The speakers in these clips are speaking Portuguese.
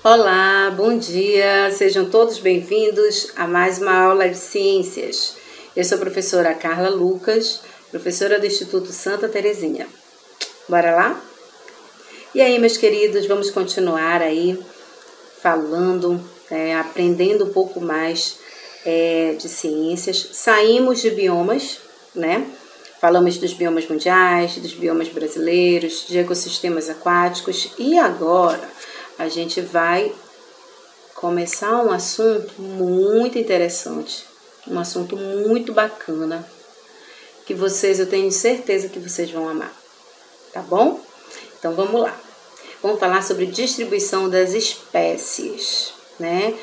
Olá, bom dia, sejam todos bem-vindos a mais uma aula de ciências. Eu sou a professora Carla Lucas, professora do Instituto Santa Terezinha. Bora lá? E aí, meus queridos, vamos continuar aí falando, aprendendo um pouco mais de ciências. Saímos de biomas, né? Falamos dos biomas mundiais, dos biomas brasileiros, de ecossistemas aquáticos e agora a gente vai começar um assunto muito interessante, um assunto muito bacana, que eu tenho certeza que vocês vão amar, tá bom? Então vamos lá. Vamos falar sobre distribuição das espécies, né?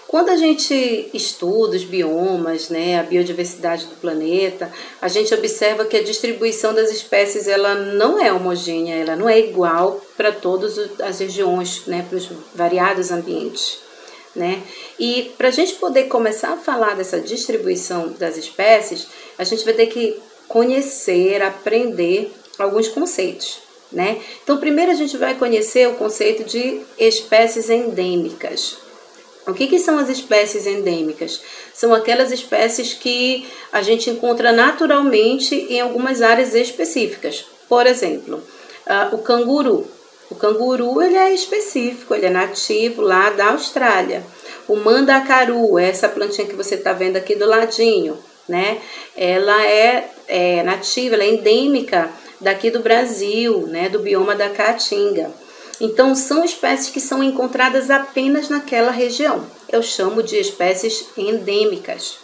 Quando a gente estuda os biomas, né, a biodiversidade do planeta, a gente observa que a distribuição das espécies ela não é homogênea, ela não é igual para todas as regiões, né, para os variados ambientes, né? E para a gente poder começar a falar dessa distribuição das espécies, a gente vai ter que conhecer, aprender alguns conceitos, né? Então, primeiro a gente vai conhecer o conceito de espécies endêmicas. O que são as espécies endêmicas? São aquelas espécies que a gente encontra naturalmente em algumas áreas específicas. Por exemplo, o canguru. O canguru ele é específico, ele é nativo lá da Austrália. O mandacaru, essa plantinha que você está vendo aqui do ladinho, né? Ela é nativa, ela é endêmica daqui do Brasil, né? Do bioma da Caatinga. Então, são espécies que são encontradas apenas naquela região. Eu chamo de espécies endêmicas.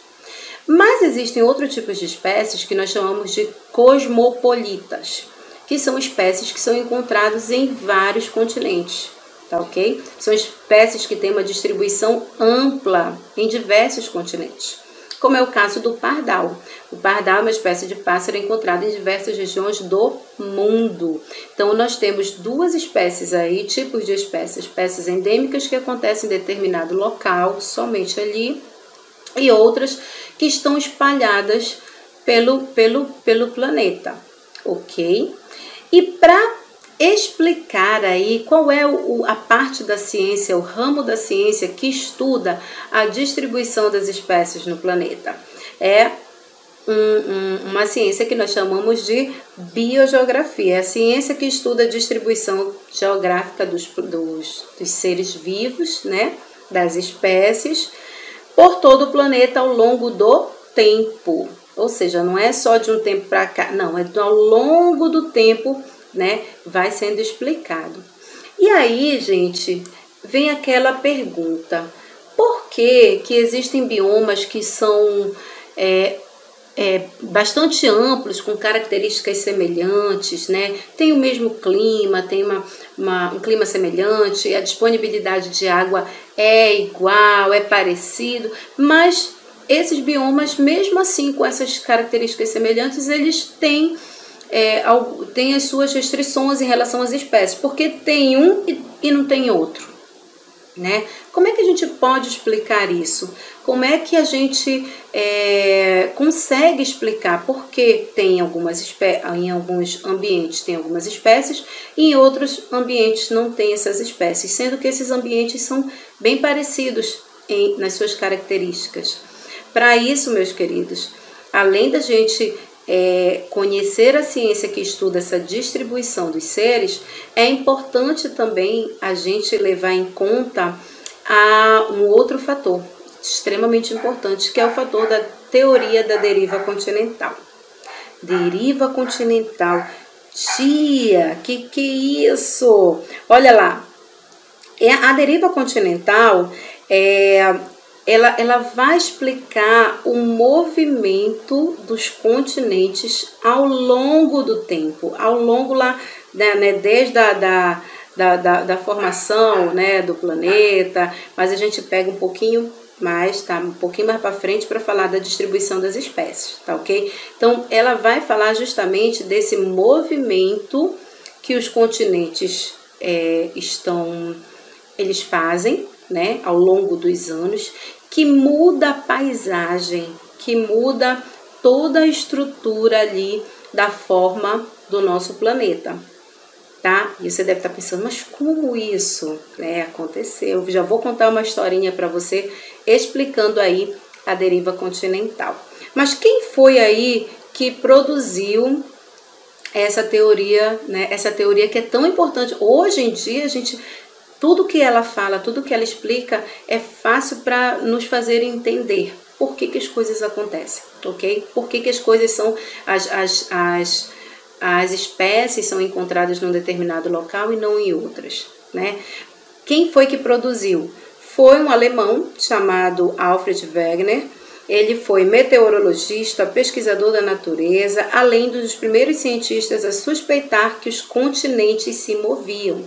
Mas existem outros tipos de espécies que nós chamamos de cosmopolitas, que são espécies que são encontradas em vários continentes, tá ok? São espécies que têm uma distribuição ampla em diversos continentes, como é o caso do pardal. O pardal é uma espécie de pássaro encontrado em diversas regiões do mundo. Então, nós temos duas espécies aí, tipos de espécies endêmicas que acontecem em determinado local, somente ali, e outras que estão espalhadas pelo planeta, ok? E para explicar aí qual é a parte da ciência, o ramo da ciência que estuda a distribuição das espécies no planeta. É uma ciência que nós chamamos de biogeografia. É a ciência que estuda a distribuição geográfica dos seres vivos, né, das espécies, por todo o planeta ao longo do tempo. Ou seja, não é só de um tempo para cá, não, é ao longo do tempo, né, vai sendo explicado. E aí, gente, vem aquela pergunta: por que existem biomas que são bastante amplos, com características semelhantes, né? Tem o mesmo clima, tem um clima semelhante, a disponibilidade de água é igual, é parecido, mas esses biomas, mesmo assim, com essas características semelhantes, eles têm as suas restrições em relação às espécies, porque tem um e não tem outro, né? Como é que a gente pode explicar isso? Como é que a gente consegue explicar por que tem em alguns ambientes tem algumas espécies e em outros ambientes não tem essas espécies, sendo que esses ambientes são bem parecidos nas suas características? Para isso, meus queridos, além da gente conhecer a ciência que estuda essa distribuição dos seres, é importante também a gente levar em conta um outro fator extremamente importante, que é o fator da teoria da deriva continental. Deriva continental. Tia, que é isso? Olha lá, a deriva continental ela vai explicar o movimento dos continentes ao longo do tempo, ao longo lá, né, desde da formação, né, do planeta, mas a gente pega um pouquinho mais, tá? Um pouquinho mais para frente para falar da distribuição das espécies, tá ok? Então, ela vai falar justamente desse movimento que os continentes eles fazem, né, ao longo dos anos, que muda a paisagem, que muda toda a estrutura ali da forma do nosso planeta. tá? E você deve estar pensando, mas como isso, né, aconteceu? Eu já vou contar uma historinha para você explicando aí a deriva continental. Mas quem foi aí que produziu essa teoria, né? Essa teoria que é tão importante. Hoje em dia, tudo que ela fala, tudo que ela explica é fácil para nos fazer entender por que as coisas acontecem, ok? Por que as coisas são, as espécies são encontradas num determinado local e não em outras, né? Quem foi que produziu? Foi um alemão chamado Alfred Wegener. Ele foi meteorologista, pesquisador da natureza, além dos primeiros cientistas a suspeitar que os continentes se moviam.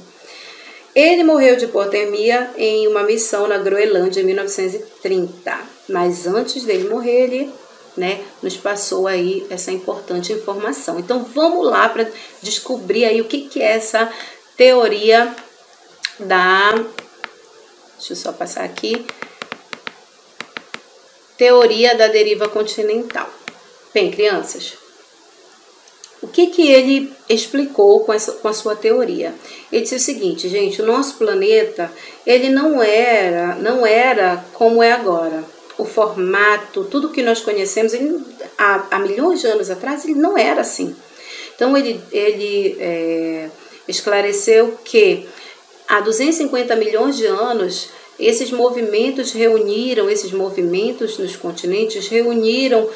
Ele morreu de hipotermia em uma missão na Groenlândia em 1930, mas antes dele morrer, ele, né, nos passou aí essa importante informação. Então vamos lá para descobrir aí o que é essa teoria da... Deixa eu só passar aqui. Teoria da deriva continental. Bem, crianças, o que ele explicou com a sua teoria? Ele disse o seguinte, gente, o nosso planeta, ele não era como é agora. O formato, tudo que nós conhecemos, há milhões de anos atrás, ele não era assim. Então, ele esclareceu que há 250 milhões de anos, esses movimentos nos continentes reuniram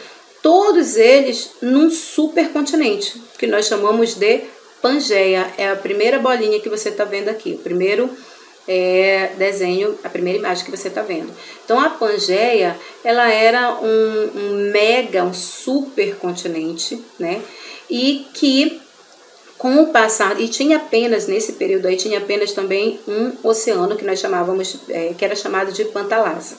todos eles num supercontinente, que nós chamamos de Pangeia. É a primeira bolinha que você está vendo aqui, o primeiro desenho, a primeira imagem que você está vendo. Então, a Pangeia, ela era um supercontinente, né? E que, com o passar, e tinha apenas, nesse período aí, tinha apenas também um oceano que nós chamávamos, que era chamado de Pantalassa.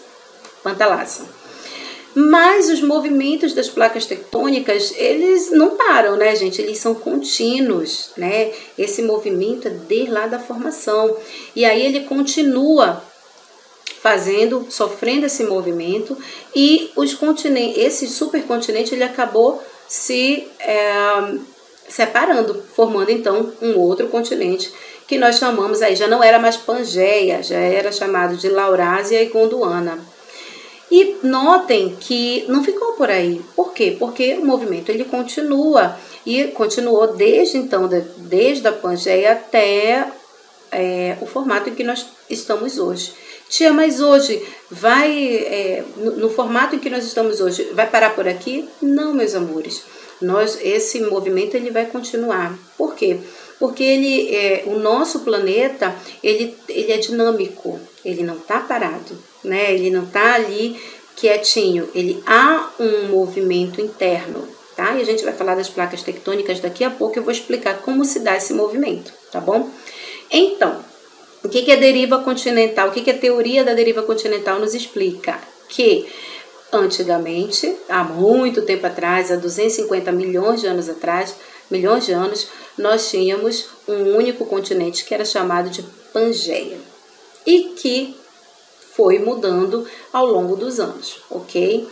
Mas os movimentos das placas tectônicas, eles não param, né, gente? Eles são contínuos, né? Esse movimento é desde lá da formação. E aí ele continua sofrendo esse movimento, e esse supercontinente, ele acabou se separando, formando então um outro continente, que nós chamamos aí, já não era mais Pangeia, já era chamado de Laurásia e Gondwana. E notem que não ficou por aí. Por quê? Porque o movimento ele continua, e continuou desde então, desde a Pangeia até o formato em que nós estamos hoje. Tia, mas hoje no formato em que nós estamos hoje, vai parar por aqui? Não, meus amores. Esse movimento ele vai continuar. Por quê? Porque o nosso planeta ele é dinâmico, ele não está parado, né? Ele não está ali quietinho, há um movimento interno, tá? E a gente vai falar das placas tectônicas daqui a pouco, eu vou explicar como se dá esse movimento, tá bom? Então, o que é deriva continental? O que a teoria da deriva continental nos explica? Que antigamente, há muito tempo atrás, há 250 milhões de anos atrás, nós tínhamos um único continente que era chamado de Pangeia, e que foi mudando ao longo dos anos, ok?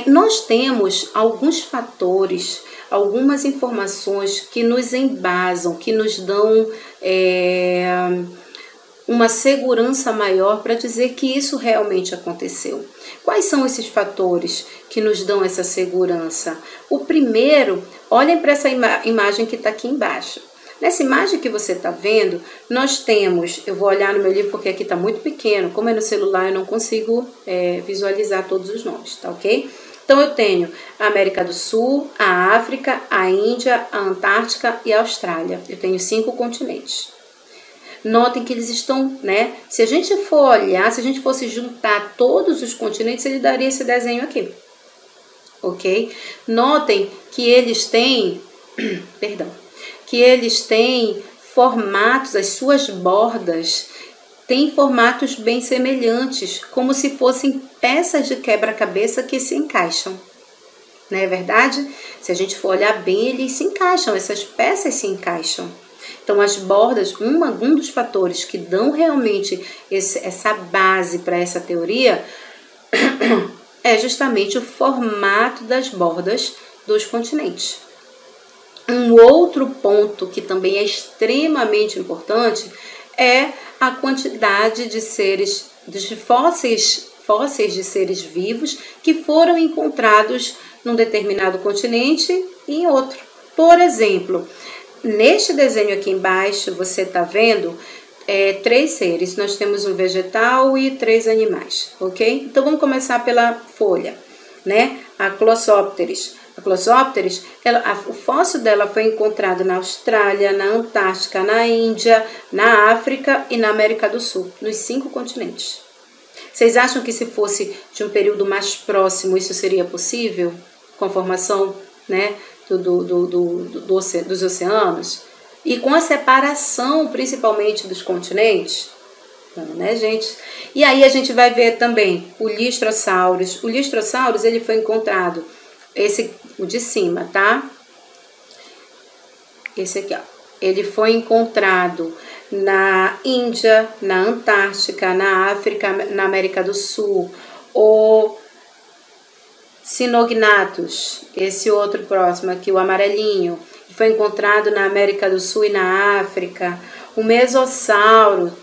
Nós temos alguns fatores, algumas informações que nos embasam, que nos dão uma segurança maior para dizer que isso realmente aconteceu. Quais são esses fatores que nos dão essa segurança? O primeiro, olhem para essa imagem que está aqui embaixo. Nessa imagem que você está vendo, nós temos, eu vou olhar no meu livro porque aqui está muito pequeno, como é no celular eu não consigo visualizar todos os nomes, tá ok? Então eu tenho a América do Sul, a África, a Índia, a Antártica e a Austrália. Eu tenho 5 continentes. Notem que eles estão, né? Se a gente for olhar, se a gente fosse juntar todos os continentes, ele daria esse desenho aqui, ok? Notem que eles têm, formatos, as suas bordas têm formatos bem semelhantes, como se fossem peças de quebra-cabeça que se encaixam. Não é verdade? Se a gente for olhar bem, eles se encaixam, essas peças se encaixam. Então, as bordas, um dos fatores que dão realmente essa base para essa teoria é justamente o formato das bordas dos continentes. Um outro ponto que também é extremamente importante é a quantidade de fósseis de seres vivos que foram encontrados num determinado continente e em outro. Por exemplo, neste desenho aqui embaixo, você está vendo 3 seres. Nós temos um vegetal e 3 animais, ok? Então, vamos começar pela folha, né? A Glossopteris. A Glossopteris, o fóssil dela foi encontrado na Austrália, na Antártica, na Índia, na África e na América do Sul, nos 5 continentes. Vocês acham que se fosse de um período mais próximo isso seria possível? Com a formação, né, dos oceanos? E com a separação, principalmente, dos continentes? Não, né, gente? E aí a gente vai ver também o Listrosaurus. O Listrosaurus, ele foi encontrado, o de cima, tá? Esse aqui, ó. Ele foi encontrado na Índia, na Antártica, na África, na América do Sul. O Sinognathus, esse outro próximo aqui, o amarelinho, foi encontrado na América do Sul e na África. O Mesossauro,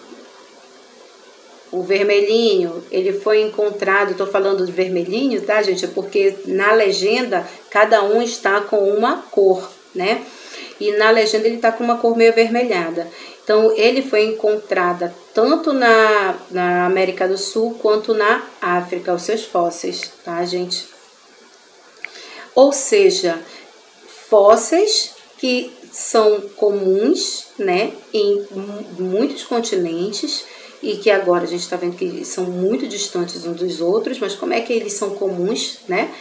o vermelhinho, ele foi encontrado, estou falando de vermelhinho, tá, gente? É porque na legenda cada um está com uma cor, né? E na legenda ele está com uma cor meio avermelhada. Então, ele foi encontrado tanto na América do Sul quanto na África, os seus fósseis, tá, gente? Ou seja, fósseis que são comuns, né, em muitos continentes e que agora a gente está vendo que são muito distantes uns dos outros, mas como é que eles são comuns, né?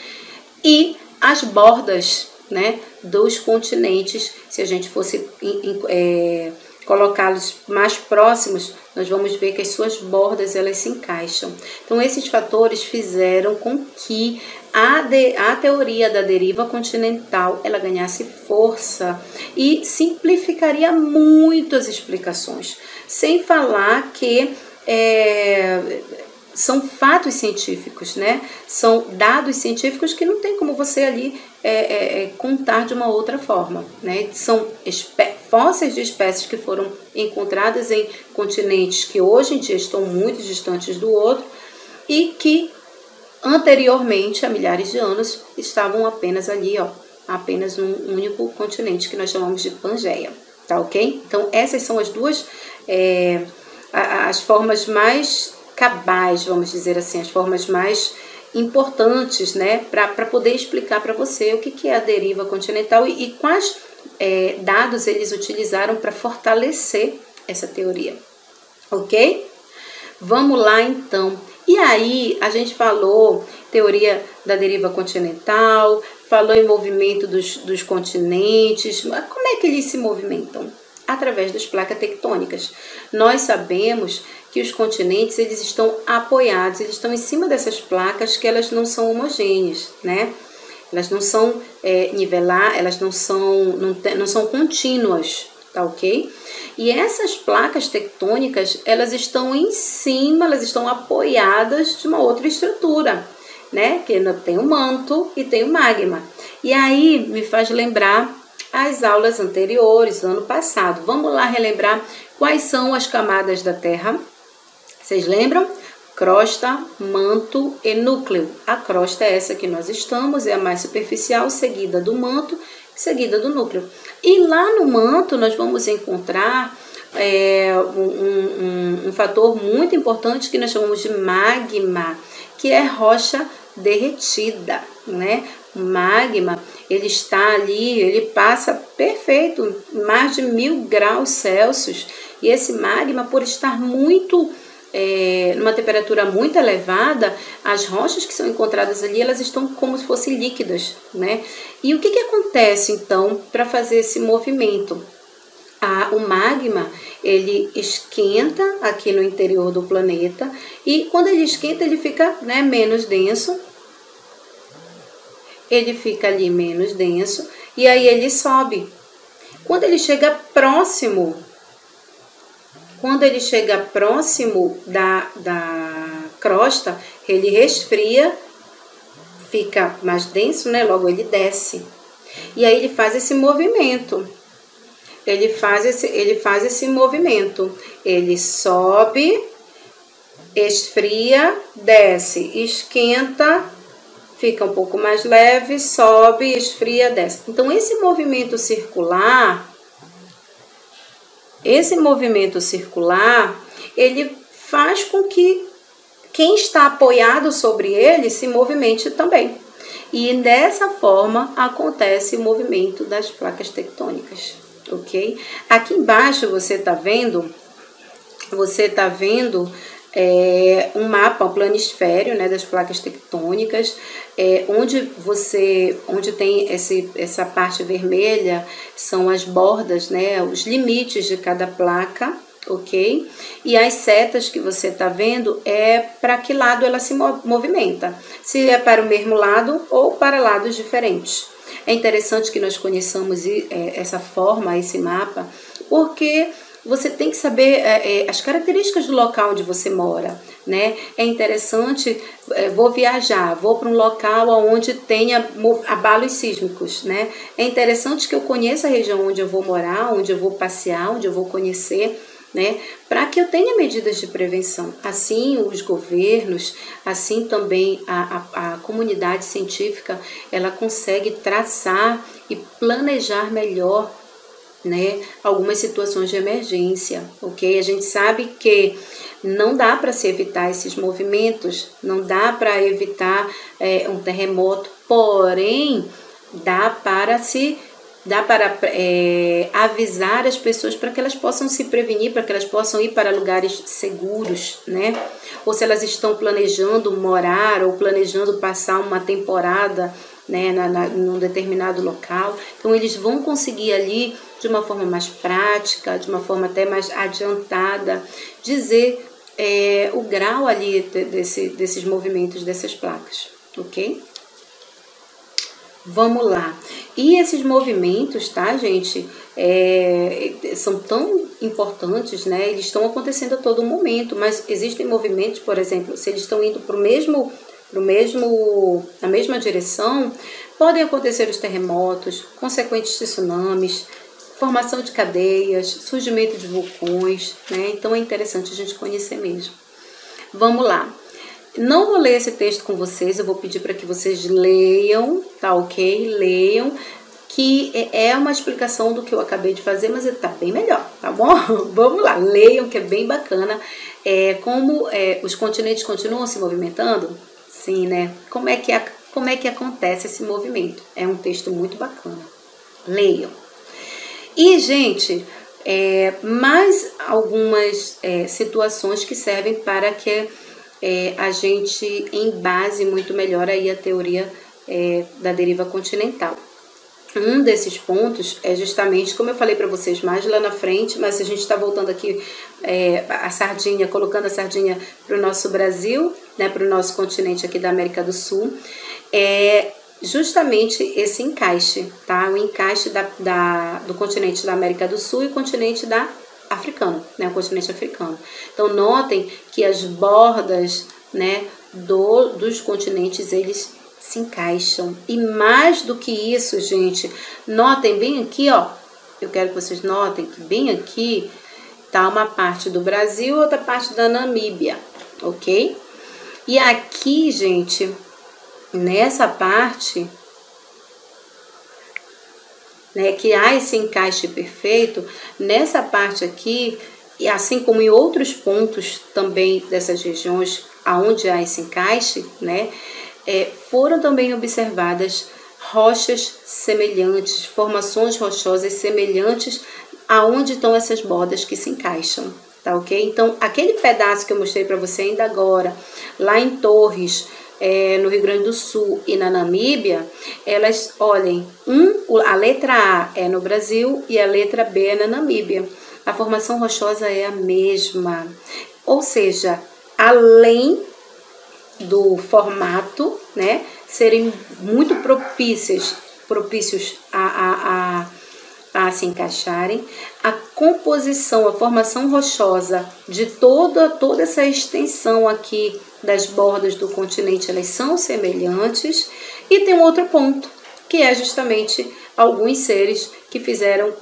E as bordas, né, dos continentes, se a gente fosse colocá-los mais próximos, nós vamos ver que as suas bordas elas se encaixam. Então, esses fatores fizeram com que a teoria da deriva continental ela ganhasse força e simplificaria muito as explicações. Sem falar que são fatos científicos, né? São dados científicos que não tem como você ali contar de uma outra forma, né? São fósseis de espécies que foram encontradas em continentes que hoje em dia estão muito distantes do outro e que anteriormente, há milhares de anos, estavam apenas ali, ó, apenas num único continente que nós chamamos de Pangeia, tá ok? Então, essas são as duas, as formas mais cabais, vamos dizer assim, as formas mais importantes, né, para poder explicar para você o que é a deriva continental e quais dados eles utilizaram para fortalecer essa teoria, ok? Vamos lá, então. E aí, a gente falou teoria da deriva continental, falou em movimento dos continentes. Mas como é que eles se movimentam? Através das placas tectônicas. Nós sabemos que os continentes eles estão apoiados, eles estão em cima dessas placas que elas não são homogêneas, né? Elas não são elas não são contínuas, tá ok? E essas placas tectônicas, elas estão em cima, elas estão apoiadas de uma outra estrutura, né? Que tem o manto e tem o magma. E aí me faz lembrar as aulas anteriores, do ano passado. Vamos lá relembrar quais são as camadas da Terra. Vocês lembram? Crosta, manto e núcleo. A crosta é essa que nós estamos, é a mais superficial, seguida do manto, seguida do núcleo. E lá no manto nós vamos encontrar um fator muito importante que nós chamamos de magma, que é rocha derretida, né? O magma, ele está ali, ele passa perfeito, mais de 1000 graus Celsius. E esse magma, por estar muito numa temperatura muito elevada, as rochas que são encontradas ali, elas estão como se fossem líquidas, né? E o que acontece, então, para fazer esse movimento? O magma, ele esquenta aqui no interior do planeta e quando ele esquenta, ele fica, né, menos denso. Ele fica ali menos denso e aí ele sobe. Quando ele chega próximo da crosta, ele resfria, fica mais denso, né? Logo ele desce. E aí ele faz esse movimento. Ele faz esse movimento. Ele sobe, esfria, desce, esquenta, fica um pouco mais leve, sobe, esfria, desce. Então, esse movimento circular, ele faz com que quem está apoiado sobre ele se movimente também. E dessa forma acontece o movimento das placas tectônicas, ok? Aqui embaixo você está vendo um mapa, um planisfério, né, das placas tectônicas, onde tem essa parte vermelha, são as bordas, né, os limites de cada placa, ok? E as setas que você está vendo é para que lado ela se movimenta, se é para o mesmo lado ou para lados diferentes. É interessante que nós conheçamos essa forma, esse mapa, porque você tem que saber as características do local onde você mora, né? É interessante, vou viajar, vou para um local onde tenha abalos sísmicos, né? É interessante que eu conheça a região onde eu vou morar, onde eu vou passear, onde eu vou conhecer, né? Para que eu tenha medidas de prevenção. Assim, os governos, assim também a comunidade científica, ela consegue traçar e planejar melhor, né, algumas situações de emergência, ok? A gente sabe que não dá para se evitar esses movimentos, não dá para evitar um terremoto, porém dá para avisar as pessoas para que elas possam se prevenir, para que elas possam ir para lugares seguros, né? Ou se elas estão planejando morar ou planejando passar uma temporada, né, num determinado local. Então, eles vão conseguir ali, de uma forma mais prática, de uma forma até mais adiantada, dizer o grau ali desses movimentos dessas placas, ok? Vamos lá. E esses movimentos, tá, gente, são tão importantes, né? Eles estão acontecendo a todo momento, mas existem movimentos, por exemplo, se eles estão indo na mesma direção, podem acontecer os terremotos, consequentes tsunamis, formação de cadeias, surgimento de vulcões, né? Então é interessante a gente conhecer mesmo. Vamos lá. Não vou ler esse texto com vocês, eu vou pedir para que vocês leiam, tá ok? Leiam, que é uma explicação do que eu acabei de fazer, mas está bem melhor, tá bom? Vamos lá, leiam, que é bem bacana. Como os continentes continuam se movimentando? Sim, né? Como é que acontece esse movimento? É um texto muito bacana. Leiam. E, gente, mais algumas situações que servem para que a gente embase muito melhor aí a teoria da deriva continental. Um desses pontos é justamente, como eu falei para vocês mais lá na frente, mas a gente está voltando aqui colocando a sardinha para o nosso Brasil, né, para o nosso continente aqui da América do Sul, justamente esse encaixe, tá? O encaixe do continente da América do Sul e o continente africano, né? O continente africano. Então, notem que as bordas, né, dos continentes, eles se encaixam. E mais do que isso, gente, notem bem aqui, ó. Eu quero que vocês notem que bem aqui tá uma parte do Brasil e outra parte da Namíbia, ok? E aqui, gente, nessa parte, né, que há esse encaixe perfeito, nessa parte aqui, e assim como em outros pontos também dessas regiões aonde há esse encaixe, né, foram também observadas rochas semelhantes, formações rochosas semelhantes aonde estão essas bordas que se encaixam, tá ok? Então, aquele pedaço que eu mostrei para você ainda agora, lá em Torres, no Rio Grande do Sul e na Namíbia, elas, olhem, a letra A é no Brasil e a letra B é na Namíbia. A formação rochosa é a mesma, ou seja, além do formato, né, serem muito propícios a se encaixarem, a composição, a formação rochosa de toda essa extensão aqui das bordas do continente, elas são semelhantes. E tem um outro ponto, que é justamente alguns seres que fizeram,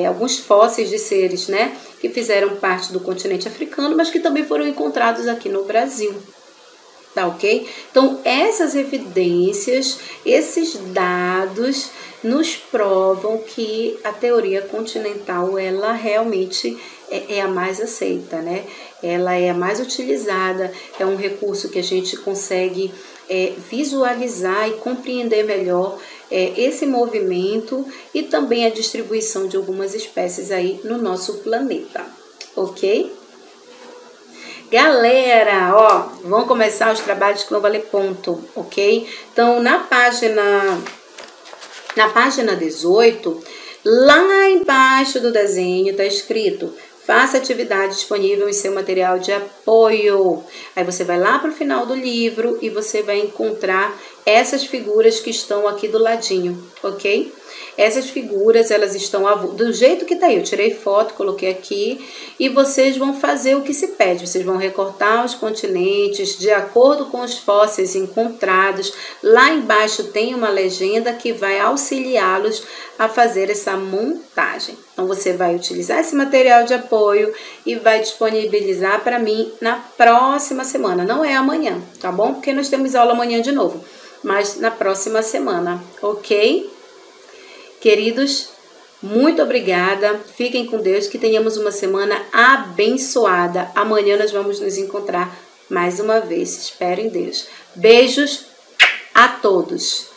alguns fósseis de seres, né, que fizeram parte do continente africano, mas que também foram encontrados aqui no Brasil. Tá ok? Então, essas evidências, esses dados nos provam que a teoria continental, ela realmente é a mais aceita, né? Ela é a mais utilizada, é um recurso que a gente consegue visualizar e compreender melhor esse movimento e também a distribuição de algumas espécies aí no nosso planeta, ok? Galera, ó, vão começar os trabalhos que vão valer ponto, ok? Então, na página 18, lá embaixo do desenho tá escrito: faça atividade disponível em seu material de apoio. Aí você vai lá para o final do livro e você vai encontrar essas figuras que estão aqui do ladinho, ok? Essas figuras, elas estão do jeito que tá aí. Eu tirei foto, coloquei aqui e vocês vão fazer o que se pede. Vocês vão recortar os continentes de acordo com os fósseis encontrados. Lá embaixo tem uma legenda que vai auxiliá-los a fazer essa montagem. Então, você vai utilizar esse material de apoio e vai disponibilizar para mim na próxima semana. Não é amanhã, tá bom? Porque nós temos aula amanhã de novo, mas na próxima semana, ok? Queridos, muito obrigada. Fiquem com Deus, que tenhamos uma semana abençoada. Amanhã nós vamos nos encontrar mais uma vez. Espero em Deus. Beijos a todos.